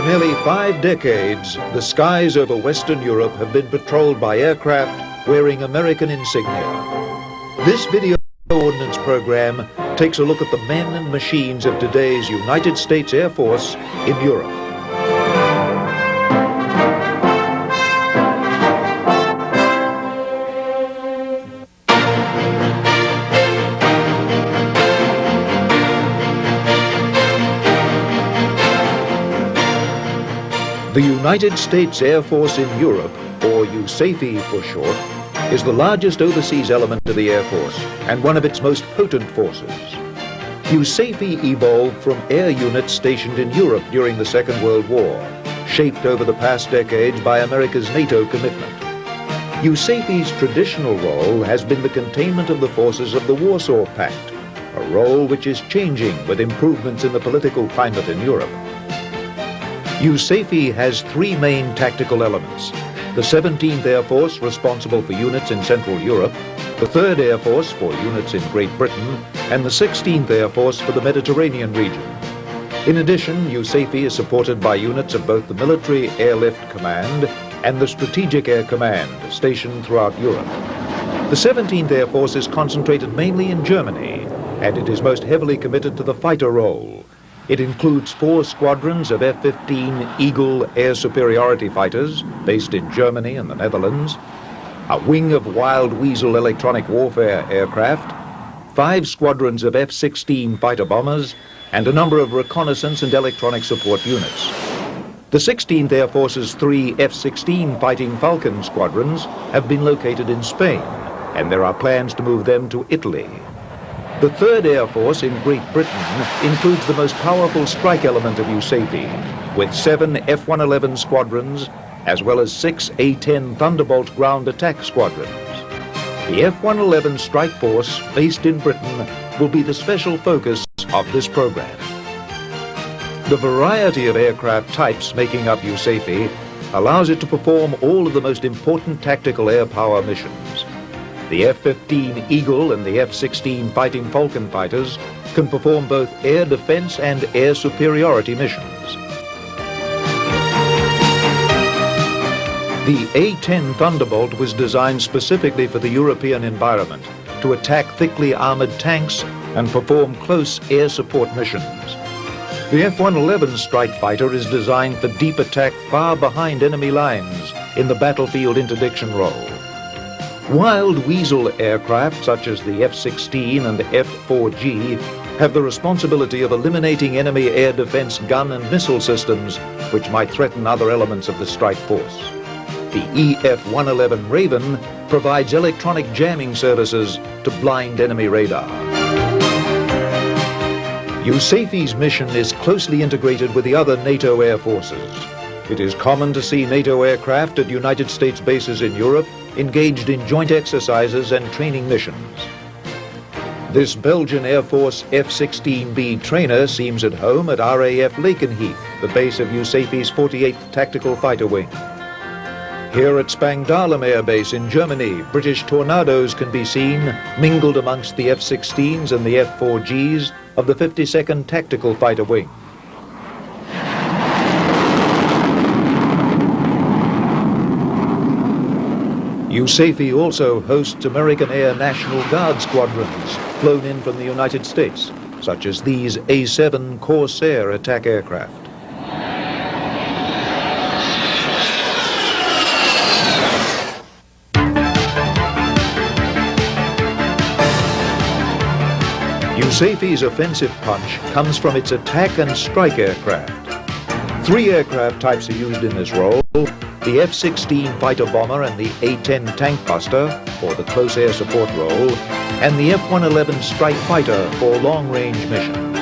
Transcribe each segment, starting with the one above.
nearly 5 decades, the skies over Western Europe have been patrolled by aircraft wearing American insignia. This video ordnance program takes a look at the men and machines of today's United States Air Force in Europe. The United States Air Force in Europe, or USAFE for short, is the largest overseas element of the Air Force and one of its most potent forces. USAFE evolved from air units stationed in Europe during the Second World War, shaped over the past decades by America's NATO commitment. USAFE's traditional role has been the containment of the forces of the Warsaw Pact, a role which is changing with improvements in the political climate in Europe. USAFE has 3 main tactical elements: the 17th Air Force, responsible for units in Central Europe, the 3rd Air Force for units in Great Britain, and the 16th Air Force for the Mediterranean region. In addition, USAFE is supported by units of both the Military Airlift Command and the Strategic Air Command, stationed throughout Europe. The 17th Air Force is concentrated mainly in Germany, and it is most heavily committed to the fighter role. It includes 4 squadrons of F-15 Eagle air superiority fighters based in Germany and the Netherlands, a wing of Wild Weasel electronic warfare aircraft, 5 squadrons of F-16 fighter bombers, and a number of reconnaissance and electronic support units. The 16th Air Force's 3 F-16 Fighting Falcon squadrons have been located in Spain, and there are plans to move them to Italy. The 3rd Air Force in Great Britain includes the most powerful strike element of USAFE, with 7 F-111 squadrons, as well as 6 A-10 Thunderbolt ground attack squadrons. The F-111 strike force, based in Britain, will be the special focus of this program. The variety of aircraft types making up USAFE allows it to perform all of the most important tactical air power missions. The F-15 Eagle and the F-16 Fighting Falcon fighters can perform both air defense and air superiority missions. The A-10 Thunderbolt was designed specifically for the European environment to attack thickly armored tanks and perform close air support missions. The F-111 strike fighter is designed for deep attack far behind enemy lines in the battlefield interdiction role. Wild Weasel aircraft, such as the F-16 and the F-4G, have the responsibility of eliminating enemy air defense gun and missile systems which might threaten other elements of the strike force. The EF-111 Raven provides electronic jamming services to blind enemy radar. USAFE's mission is closely integrated with the other NATO air forces. It is common to see NATO aircraft at United States bases in Europe engaged in joint exercises and training missions. This Belgian Air Force F-16B trainer seems at home at RAF Lakenheath, the base of USAFE's 48th Tactical Fighter Wing. Here at Spangdahlem Air Base in Germany, British Tornadoes can be seen mingled amongst the F-16s and the F-4Gs of the 52nd Tactical Fighter Wing. USAFE also hosts American Air National Guard squadrons flown in from the United States, such as these A-7 Corsair attack aircraft. USAFE's offensive punch comes from its attack and strike aircraft. 3 aircraft types are used in this role: the F-16 fighter bomber and the A-10 tank buster for the close air support role, and the F-111 strike fighter for long-range missions.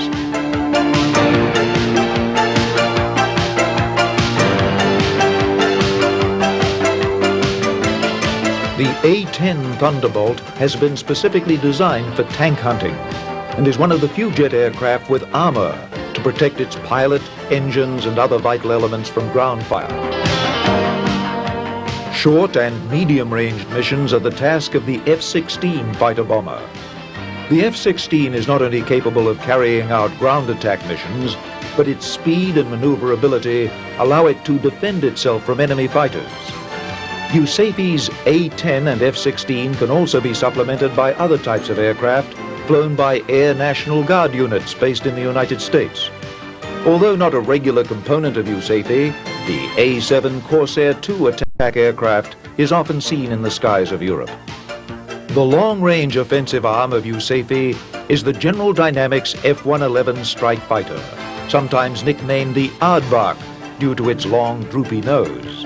The A-10 Thunderbolt has been specifically designed for tank hunting and is one of the few jet aircraft with armor to protect its pilot, engines, and other vital elements from ground fire. Short and medium-range missions are the task of the F-16 fighter bomber. The F-16 is not only capable of carrying out ground attack missions, but its speed and maneuverability allow it to defend itself from enemy fighters. USAFE's A-10 and F-16 can also be supplemented by other types of aircraft flown by Air National Guard units based in the United States. Although not a regular component of USAFE, the A-7 Corsair II attack aircraft is often seen in the skies of Europe. The long-range offensive arm of USAFE is the General Dynamics F-111 strike fighter, sometimes nicknamed the Aardvark due to its long, droopy nose.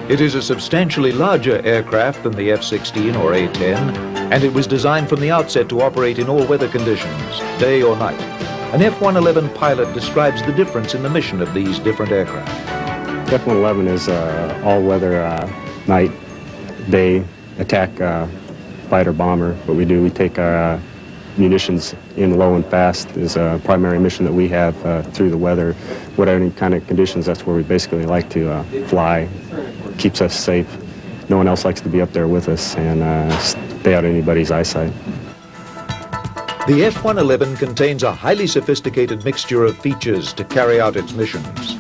It is a substantially larger aircraft than the F-16 or A-10, and it was designed from the outset to operate in all weather conditions, day or night. An F-111 pilot describes the difference in the mission of these different aircraft. F-111 is all-weather, night, day attack fighter bomber. What we do, we take our munitions in low and fast is a primary mission that we have through the weather. Whatever kind of conditions, that's where we basically like to fly. Keeps us safe. No one else likes to be up there with us and stay out of anybody's eyesight. The F-111 contains a highly sophisticated mixture of features to carry out its missions.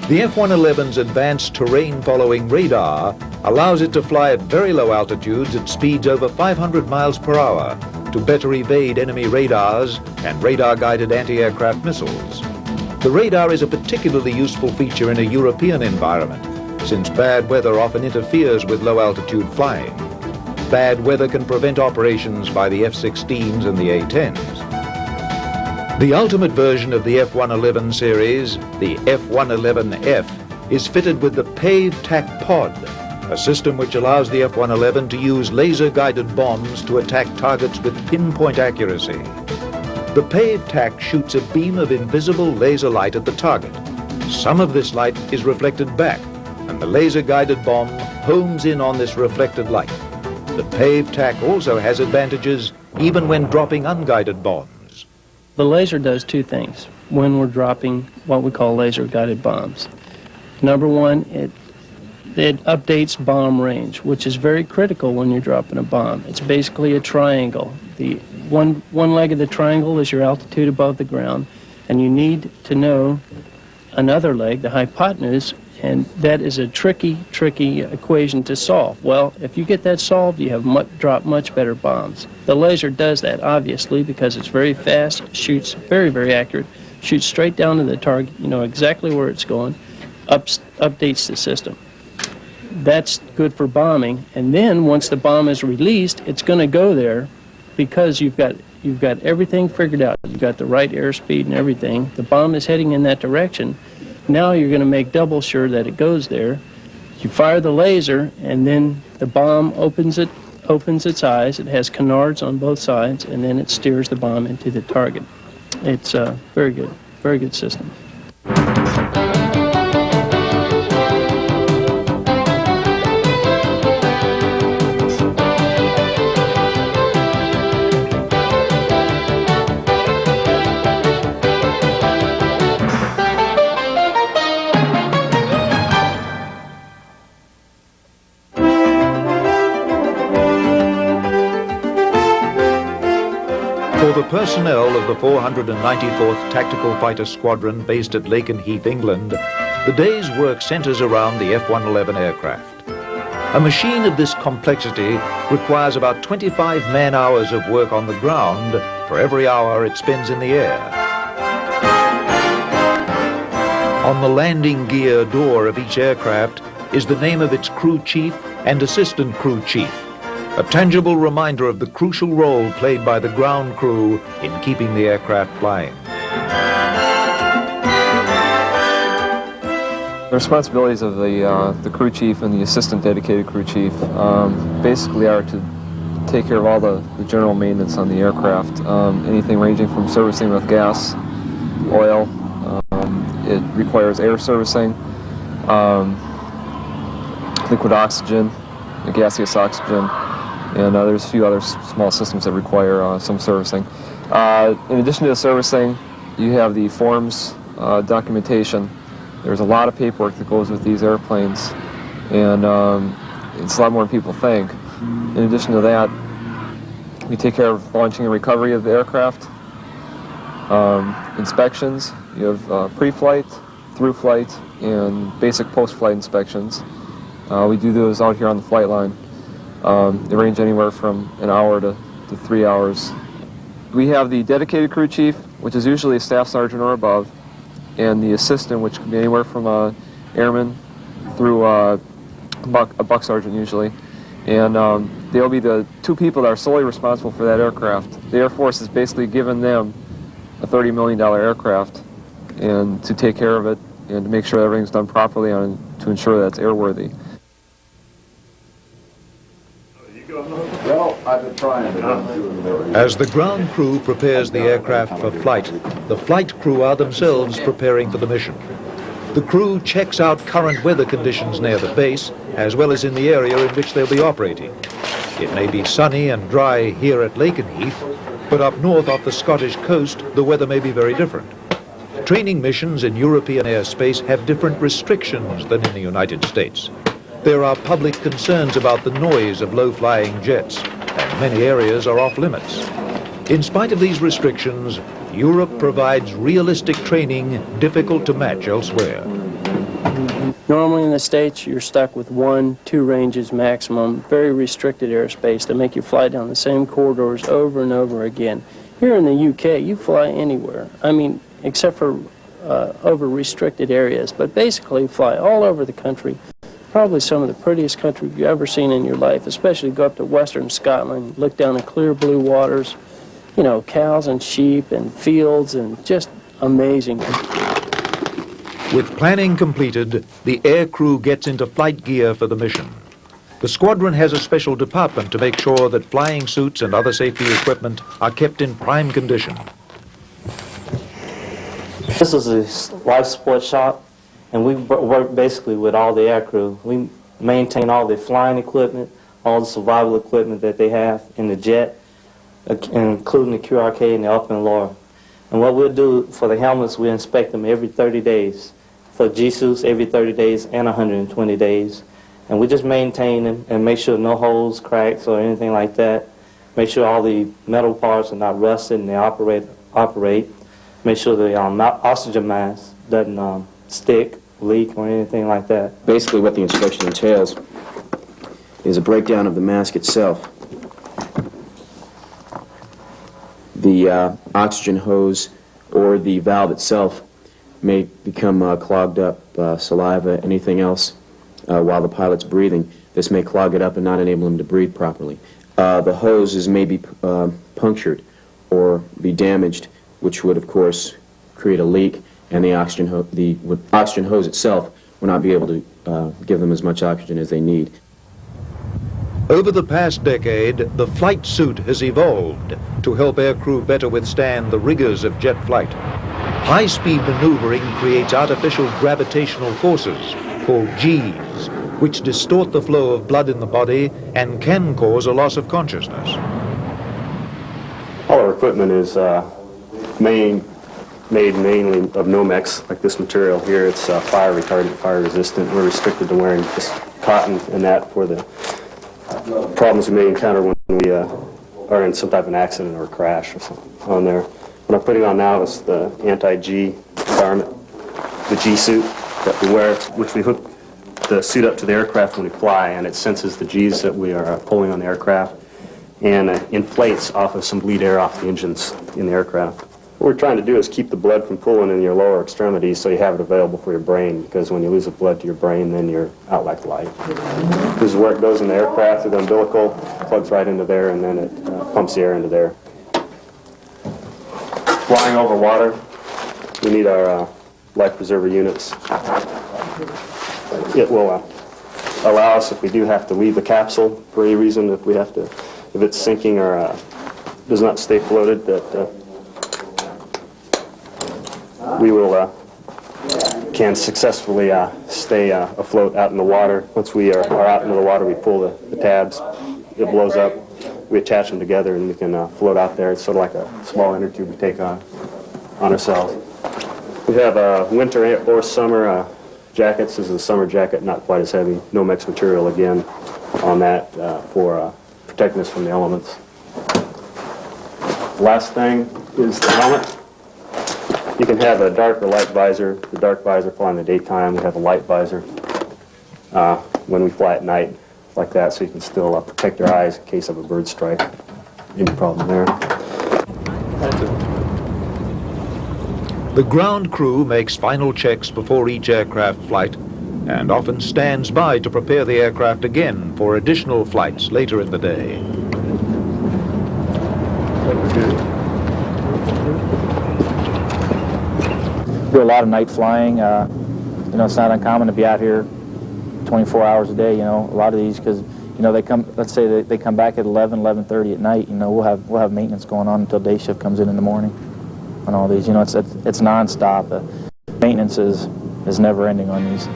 The F-111's advanced terrain-following radar allows it to fly at very low altitudes at speeds over 500 miles per hour to better evade enemy radars and radar-guided anti-aircraft missiles. The radar is a particularly useful feature in a European environment, since bad weather often interferes with low-altitude flying. Bad weather can prevent operations by the F-16s and the A-10s. The ultimate version of the F-111 series, the F-111F, is fitted with the Pave Tac Pod, a system which allows the F-111 to use laser-guided bombs to attack targets with pinpoint accuracy. The Pave Tac shoots a beam of invisible laser light at the target. Some of this light is reflected back, and the laser-guided bomb homes in on this reflected light. The Pave Tac also has advantages even when dropping unguided bombs. The laser does two things when we're dropping what we call laser-guided bombs. Number one, it updates bomb range, which is very critical when you're dropping a bomb. It's basically a triangle. The one leg of the triangle is your altitude above the ground, and you need to know another leg, the hypotenuse, and that is a tricky equation to solve. Well, if you get that solved, you have drop much better bombs. The laser does that, obviously, because it's very fast, shoots very accurate, shoots straight down to the target, you know exactly where it's going, updates the system. That's good for bombing, and then once the bomb is released, it's going to go there because you've got everything figured out. You've got the right airspeed and everything. The bomb is heading in that direction. Now you're going to make double sure that it goes there. You fire the laser, and then the bomb opens its eyes. It has canards on both sides, and then it steers the bomb into the target. It's a very good system. For the personnel of the 494th Tactical Fighter Squadron based at Lakenheath, England, the day's work centers around the F-111 aircraft. A machine of this complexity requires about 25 man-hours of work on the ground for every hour it spends in the air. On the landing gear door of each aircraft is the name of its crew chief and assistant crew chief, a tangible reminder of the crucial role played by the ground crew in keeping the aircraft flying. The responsibilities of the crew chief and the assistant dedicated crew chief basically are to take care of all the general maintenance on the aircraft, anything ranging from servicing with gas, oil. It requires air servicing, liquid oxygen, gaseous oxygen, and there's a few other small systems that require some servicing. In addition to the servicing, you have the forms documentation. There's a lot of paperwork that goes with these airplanes, and it's a lot more than people think. In addition to that, we take care of launching and recovery of the aircraft. Inspections, you have pre-flight, through flight, and basic post-flight inspections. We do those out here on the flight line. They range anywhere from an hour to 3 hours. We have the dedicated crew chief, which is usually a staff sergeant or above, and the assistant, which can be anywhere from a airman through a buck sergeant usually. And they'll be the two people that are solely responsible for that aircraft. The Air Force has basically given them a $30 million aircraft and to take care of it and to make sure everything's done properly and to ensure that it's airworthy. Well, I've been trying to. As the ground crew prepares the aircraft for flight, the flight crew are themselves preparing for the mission. The crew checks out current weather conditions near the base, as well as in the area in which they'll be operating. It may be sunny and dry here at Lakenheath, but up north off the Scottish coast, the weather may be very different. Training missions in European airspace have different restrictions than in the United States. There are public concerns about the noise of low-flying jets, and many areas are off-limits. In spite of these restrictions, Europe provides realistic training difficult to match elsewhere. Normally in the States, you're stuck with 1-2 ranges maximum, very restricted airspace to make you fly down the same corridors over and over again. Here in the UK, you fly anywhere. I mean, except for over restricted areas, but basically fly all over the country. Probably some of the prettiest country you've ever seen in your life, especially go up to western Scotland, look down the clear blue waters, you know, cows and sheep and fields, and just amazing. With planning completed, the air crew gets into flight gear for the mission. The squadron has a special department to make sure that flying suits and other safety equipment are kept in prime condition. This is a life support shop, and we work basically with all the aircrew. We maintain all the flying equipment, all the survival equipment that they have in the jet, including the QRK and the upper and lower. And what we'll do for the helmets, we inspect them every 30 days. For G-suits, every 30 days and 120 days. And we just maintain them and make sure no holes, cracks, or anything like that. Make sure all the metal parts are not rusted and they operate. Make sure the oxygen mask doesn't stick, leak, or anything like that. Basically what the inspection entails is a breakdown of the mask itself. The oxygen hose or the valve itself may become clogged up, saliva, anything else, while the pilot's breathing. This may clog it up and not enable him to breathe properly. The hoses may be punctured or be damaged, which would, of course, create a leak, and the oxygen hose itself will not be able to give them as much oxygen as they need. Over the past decade, the flight suit has evolved to help aircrew better withstand the rigors of jet flight. High-speed maneuvering creates artificial gravitational forces, called Gs, which distort the flow of blood in the body and can cause a loss of consciousness. All our equipment is made mainly of Nomex, like this material here. It's fire retardant, fire resistant. We're restricted to wearing just cotton and that for the problems we may encounter when we are in some type of an accident or a crash or something on there. What I'm putting on now is the anti-G garment, the G-suit that we wear, which we hook the suit up to the aircraft when we fly, and it senses the Gs that we are pulling on the aircraft and inflates off of some bleed air off the engines in the aircraft. What we're trying to do is keep the blood from pooling in your lower extremities so you have it available for your brain, because when you lose the blood to your brain, then you're out like light. This is where it goes in the aircraft through the umbilical, plugs right into there, and then it pumps the air into there. Flying over water, we need our life preserver units. It will allow us, if we do have to leave the capsule for any reason, if it's sinking or does not stay floated, that we will can successfully stay afloat out in the water. Once we are out into the water, we pull the tabs, it blows up, we attach them together, and we can float out there. It's sort of like a small inner tube we take on ourselves. We have winter or summer jackets. This is a summer jacket, not quite as heavy. Nomex material again on that for protecting us from the elements. Last thing is the helmet. You can have a dark or light visor. The dark visor fly in the daytime. We have a light visor when we fly at night, like that, so you can still protect your eyes in case of a bird strike. Any problem there? The ground crew makes final checks before each aircraft flight and often stands by to prepare the aircraft again for additional flights later in the day. Do a lot of night flying. You know, it's not uncommon to be out here 24 hours a day. You know, a lot of these, because you know they come. Let's say they come back at 11:30 at night. You know, we'll have maintenance going on until day shift comes in the morning on all these. You know, it's nonstop. Maintenance is never ending on these.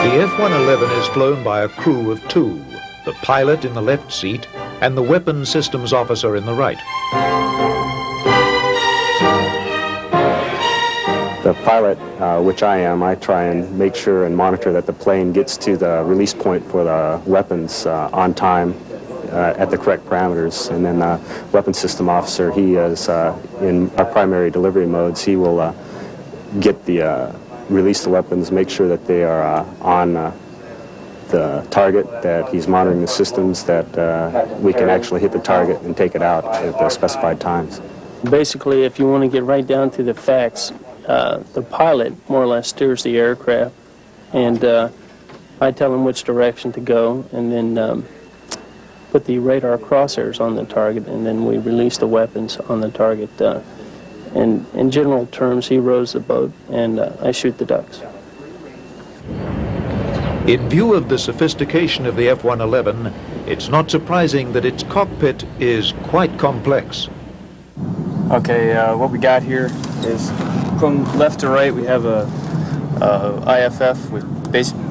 The F-111 is flown by a crew of two, the pilot in the left seat and the weapons systems officer in the right. The pilot, which I am, I try and make sure and monitor that the plane gets to the release point for the weapons on time at the correct parameters. And then the weapons system officer, he is in our primary delivery modes. He will get the release the weapons, make sure that they are on the target, that he's monitoring the systems, that we can actually hit the target and take it out at the specified times. Basically, if you want to get right down to the facts, the pilot more or less steers the aircraft, and I tell him which direction to go, and then put the radar crosshairs on the target, and then we release the weapons on the target. And in general terms, he rows the boat, and I shoot the ducks. In view of the sophistication of the F-111, it's not surprising that its cockpit is quite complex. Okay, what we got here is from left to right we have a IFF, which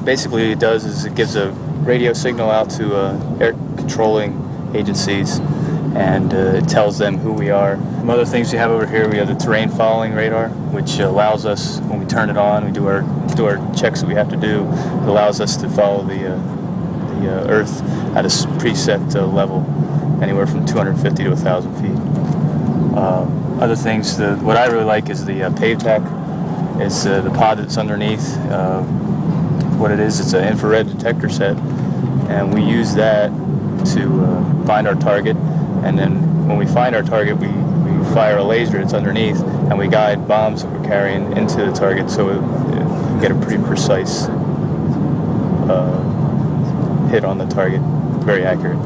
basically it does is it gives a radio signal out to air controlling agencies, and it tells them who we are. Some other things we have over here, we have the terrain following radar, which allows us, when we turn it on, we do our checks that we have to do. It allows us to follow the Earth at a preset level, anywhere from 250 to 1,000 feet. Other things, what I really like is the pave tack. It's the pod that's underneath. What it is, it's an infrared detector set, and we use that to find our target. And then when we find our target, we fire a laser that's underneath, and we guide bombs that we're carrying into the target, so we get a pretty precise hit on the target, very accurate.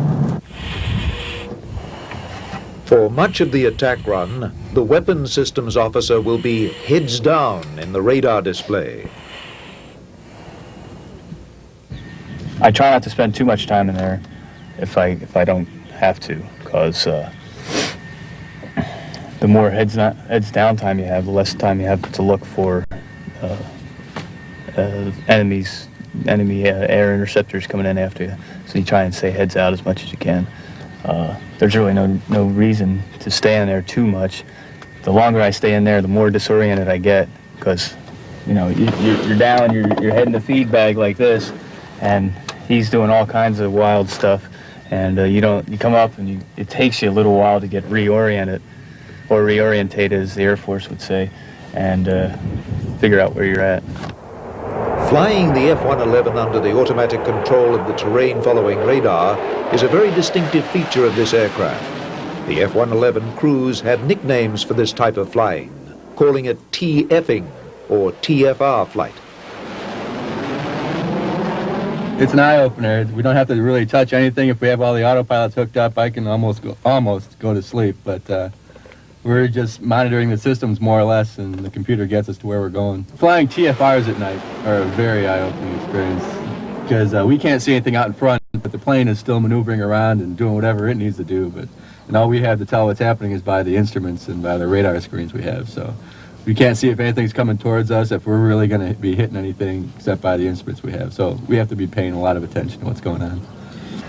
For much of the attack run, the weapons systems officer will be heads down in the radar display. I try not to spend too much time in there if I don't have to, because the more heads down time you have, the less time you have to look for enemies enemy air interceptors coming in after you. So you try and stay heads out as much as you can. There's really no reason to stay in there too much. The longer I stay in there, the more disoriented I get, because you're down, you're heading the feed bag like this, and he's doing all kinds of wild stuff, and you come up and it takes you a little while to get reoriented, or reorientated, as the Air Force would say, and figure out where you're at. Flying the F-111 under the automatic control of the terrain-following radar is a very distinctive feature of this aircraft. The F-111 crews had nicknames for this type of flying, calling it TFing or TFR flight. It's an eye-opener. We don't have to really touch anything. If we have all the autopilots hooked up, I can almost go to sleep, but we're just monitoring the systems more or less, and the computer gets us to where we're going. Flying TFRs at night are a very eye-opening experience, because we can't see anything out in front, but the plane is still maneuvering around and doing whatever it needs to do. And all we have to tell what's happening is by the instruments and by the radar screens we have. So we can't see if anything's coming towards us, if we're really going to be hitting anything, except by the instruments we have. So we have to be paying a lot of attention to what's going on.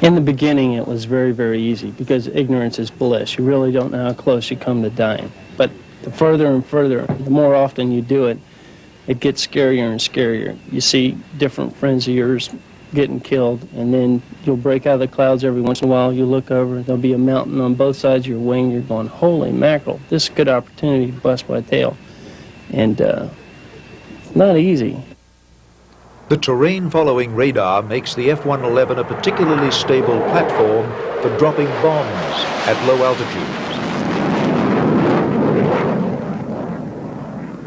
In the beginning, it was very, very easy because ignorance is bliss. You really don't know how close you come to dying. But the further and further, the more often you do it, it gets scarier and scarier. You see different friends of yours getting killed, and then you'll break out of the clouds every once in a while. You look over, there'll be a mountain on both sides of your wing. You're going, holy mackerel, this is a good opportunity to bust my tail. And it's not easy. The terrain-following radar makes the F-111 a particularly stable platform for dropping bombs at low altitudes.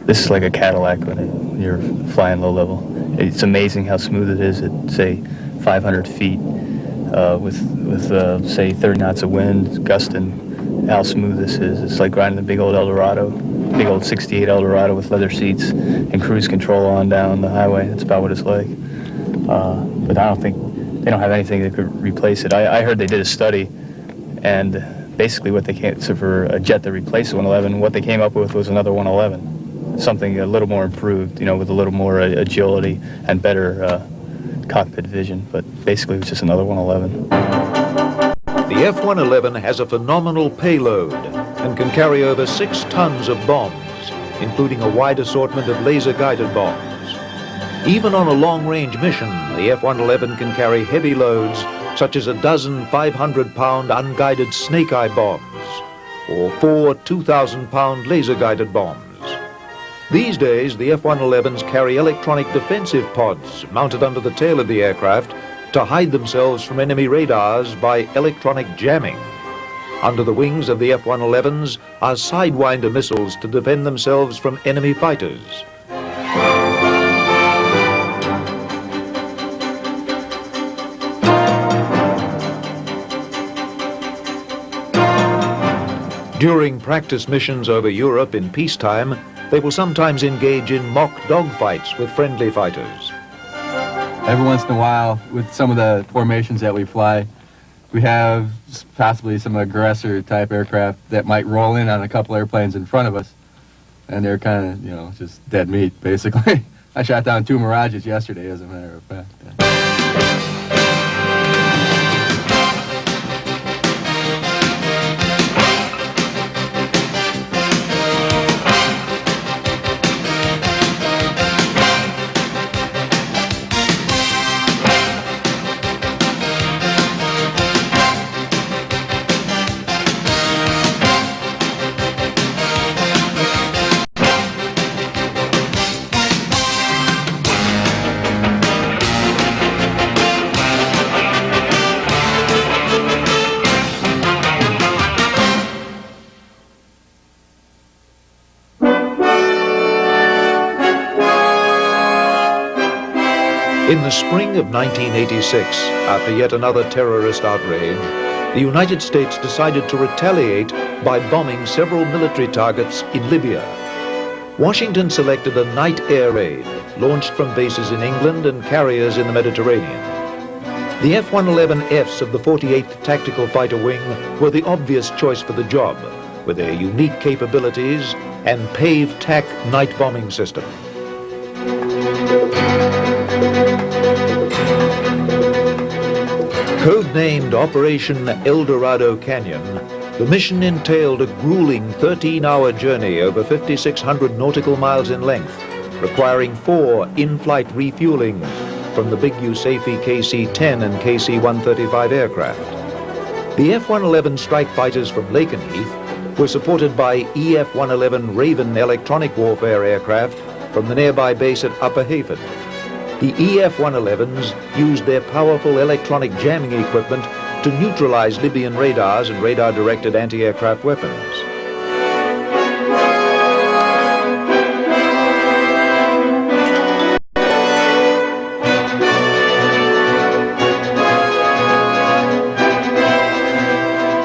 This is like a Cadillac when you're flying low level. It's amazing how smooth it is at, say, 500 feet with say, 30 knots of wind, gusting, how smooth this is. It's like riding a big old Eldorado, big old 68 Eldorado with leather seats and cruise control on down the highway. That's about what it's like. But I don't think, they don't have anything that could replace it. I heard they did a study, and basically what they came, so for a jet that replaced the 111, what they came up with was another 111. Something a little more improved, with a little more agility and better cockpit vision, but basically it was just another 111. The F-111 has a phenomenal payload and can carry over 6 tons of bombs, including a wide assortment of laser-guided bombs. Even on a long-range mission, the F-111 can carry heavy loads such as a dozen 500-pound unguided snake-eye bombs or 4 2,000-pound laser-guided bombs. These days, the F-111s carry electronic defensive pods mounted under the tail of the aircraft to hide themselves from enemy radars by electronic jamming. Under the wings of the F-111s are Sidewinder missiles to defend themselves from enemy fighters. During practice missions over Europe in peacetime, they will sometimes engage in mock dogfights with friendly fighters. Every once in a while, with some of the formations that we fly, we have possibly some aggressor-type aircraft that might roll in on a couple airplanes in front of us, and they're kind of, just dead meat, basically. I shot down 2 Mirages yesterday, as a matter of fact. In the spring of 1986, after yet another terrorist outrage, the United States decided to retaliate by bombing several military targets in Libya. Washington selected a night air raid launched from bases in England and carriers in the Mediterranean. The F-111Fs of the 48th Tactical Fighter Wing were the obvious choice for the job, with their unique capabilities and PAVE TAC night bombing system. Codenamed Operation El Dorado Canyon, the mission entailed a grueling 13-hour journey over 5,600 nautical miles in length, requiring 4 in-flight refuelings from the big USAFE KC-10 and KC-135 aircraft. The F-111 strike fighters from Lakenheath were supported by EF-111 Raven electronic warfare aircraft from the nearby base at Upper Haven. The EF-111s used their powerful electronic jamming equipment to neutralize Libyan radars and radar-directed anti-aircraft weapons.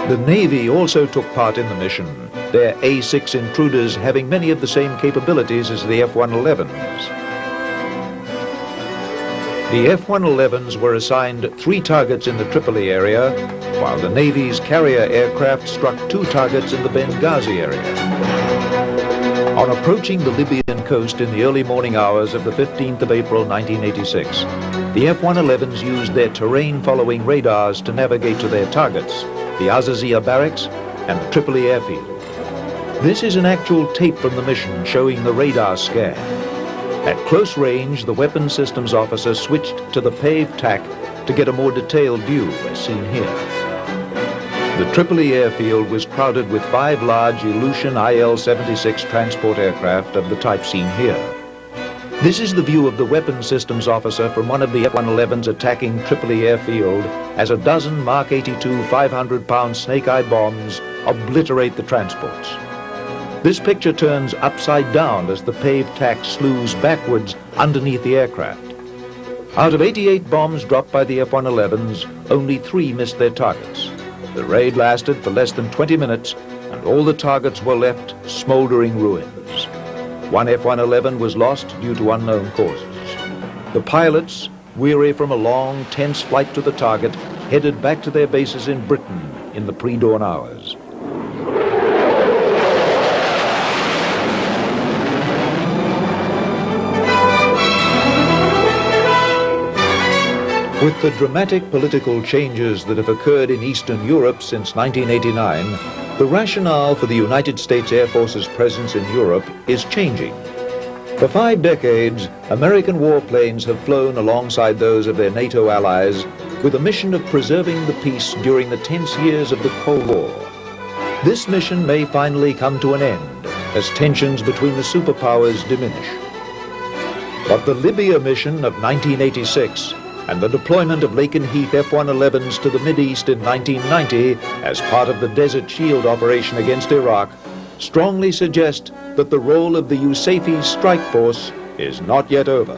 The Navy also took part in the mission, their A-6 intruders having many of the same capabilities as the F-111s. The F-111s were assigned 3 targets in the Tripoli area, while the Navy's carrier aircraft struck 2 targets in the Benghazi area. On approaching the Libyan coast in the early morning hours of the 15th of April 1986, the F-111s used their terrain-following radars to navigate to their targets, the Azazia barracks and the Tripoli airfield. This is an actual tape from the mission showing the radar scan. At close range, the weapons systems officer switched to the paved tack to get a more detailed view, as seen here. The Tripoli airfield was crowded with 5 large Ilyushin IL-76 transport aircraft of the type seen here. This is the view of the weapons systems officer from one of the F-111s attacking Tripoli airfield as a dozen Mark 82 500-pound snake-eye bombs obliterate the transports. This picture turns upside down as the paved tack slews backwards underneath the aircraft. Out of 88 bombs dropped by the F-111s, only 3 missed their targets. The raid lasted for less than 20 minutes, and all the targets were left smoldering ruins. 1 F-111 was lost due to unknown causes. The pilots, weary from a long, tense flight to the target, headed back to their bases in Britain in the pre-dawn hours. With the dramatic political changes that have occurred in Eastern Europe since 1989, the rationale for the United States Air Force's presence in Europe is changing. For 5 decades, American warplanes have flown alongside those of their NATO allies with a mission of preserving the peace during the tense years of the Cold War. This mission may finally come to an end as tensions between the superpowers diminish. But the Libya mission of 1986 and the deployment of Lakenheath F-111s to the Mideast in 1990 as part of the Desert Shield operation against Iraq strongly suggest that the role of the USAFE strike force is not yet over.